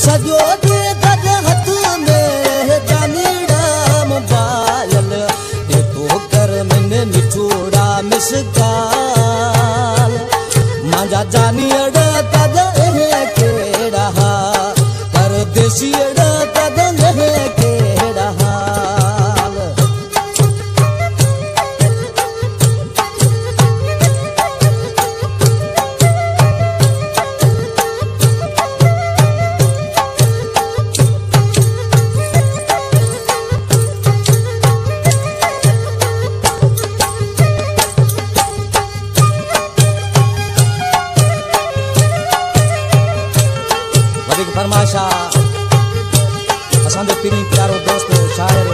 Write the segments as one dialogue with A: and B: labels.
A: सजो दे तद हथ में जानीड़ा मोबाइल ये तो कर मैंने मिठूड़ा मिसकाल मांजा जानीड़ा तद केड़ा परदेसीड़ा तद केड़ा हाल फरमाशा असांजो पीरी प्यारो दोस्त शायर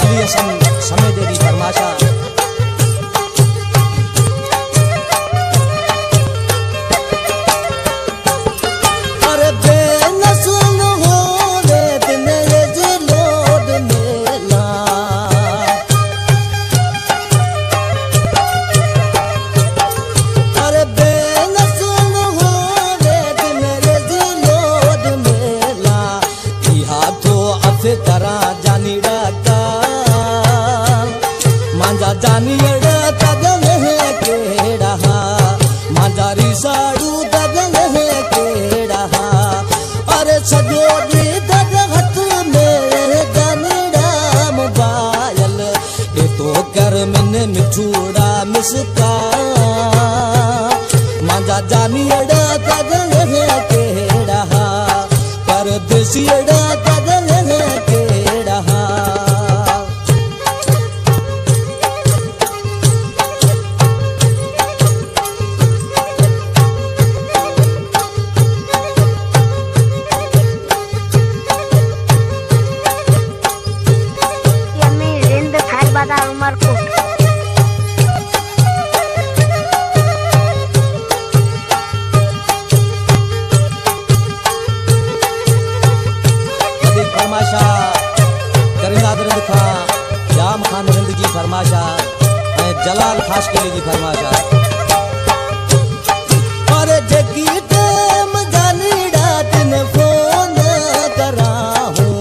A: अली हसन समेदे दी फरमाशा अरे बेनसूल हो रे दिन जे लोड मेला अरे बेनसूल हो रे दिन करा जानीड़ा काल मांजा जानीड़ा तगल है केड़ा मांजा रिसाड़ू तगल है केड़ा अरे सजो दी तग हथ में जानीड़ा मोबाइल ये तो कर मैंने मिठूड़ा मिसकाल मांजा जानीड़ा तगल है केड़ा परदेसीड़ा तगल है केड़ा
B: यम्मी रिंद थार बाजार उमरकोट
A: फरमाशा करीनाद रिंद खां जाम खान रिंद जी फरमाशा जलाल खासकेली जी फरमाशा अरे जगी टेम जानीड़ा तिन फोन करा हूं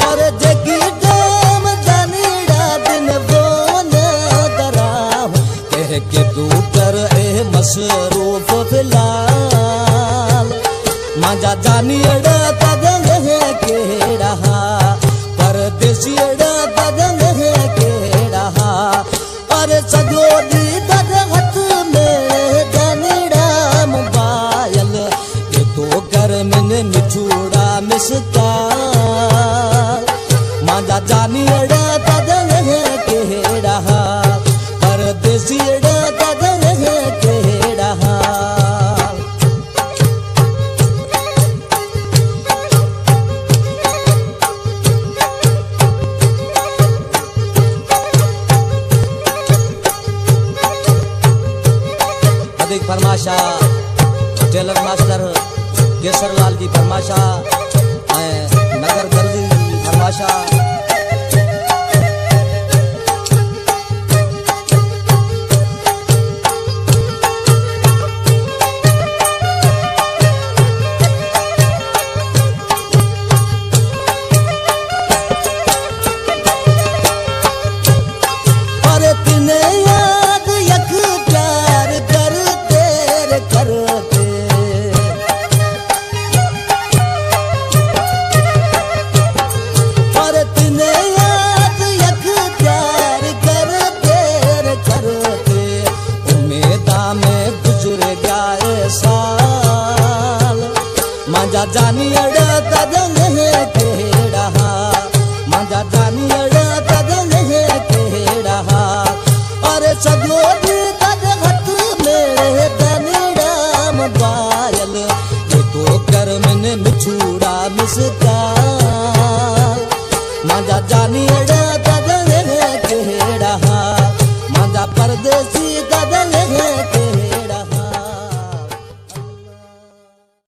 A: अरे जगी टेम जानीड़ा तिन फोन करा हूं कह के तू कर ए मसरूफ फिलहाल मांजा जानीड़ा तगल है केड़ा परदेसीड़ा तगल है केड़ा अरे सजो दी तग हथ में जानीड़ा मोबाइल ये तो कर मैंने मिठूड़ा मिसकाल मांजा जानीड़ा तगल है केड़ा परदेसीड़ा तगल है केड़ा अधिक फरमाशा टेलर मास्टर केसरलाल जी फरमाशा नगर दर्जी जी फरमाशा अरे तिने याद यक प्यार करते रे करते अरे तिने याद यक प्यार करते रे करते उम्मीदा में गुजर गया साल मांजा जानीड़ा तगल है केड़ा मांजा जानीड़ा तगल है केड़ा अरे सजो दी तग हथ में जानीड़ा मोबाइल ये तो कर मैंने मिठूड़ा मिसकाल मांजा जानीड़ा